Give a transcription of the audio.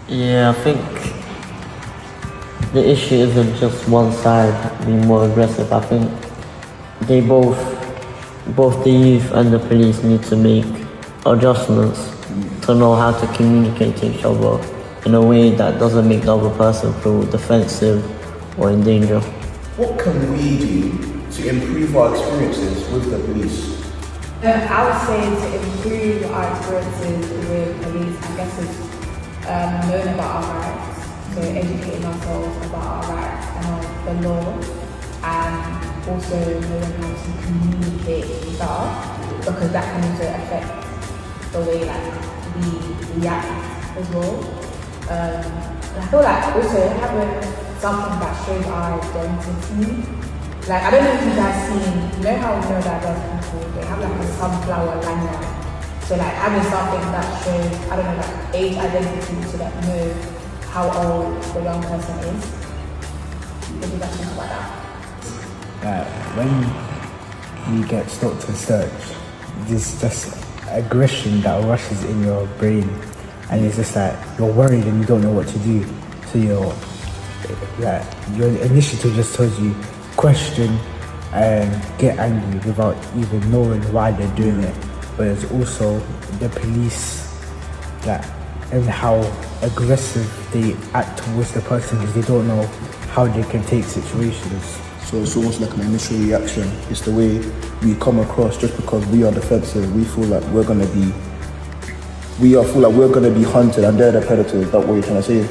Yeah, I think the issue isn't just one side being more aggressive. I think they both the youth and the police need to make adjustments to know how to communicate to each other in a way that doesn't make the other person feel defensive or in danger. What can we do to improve our experiences with the police? I would say to improve our experiences with police, I guess is knowing about our rights, so educating ourselves about our rights and the law, and also knowing how to communicate with us, because that can also affect the way like we react as well. I feel like also having something that shows our identity. Like, I don't know if you guys seen, you know how neurodiverse people, they have like a sunflower lanyard. So like having something that shows, I don't know, like age identity, so that you know how old the young person is. What do you guys think about that? When you get stopped and searched, there's just aggression that rushes in your brain, and it's just like you're worried and you don't know what to do. So your initiative just tells you question and get angry without even knowing why they're doing it. But it's also the police and how aggressive they act towards the person because they don't know how they can take situations. So it's almost like an initial reaction. It's the way we come across. Just because we are defensive, we feel like we're gonna be hunted and they're the predators. Is that what you're trying to say?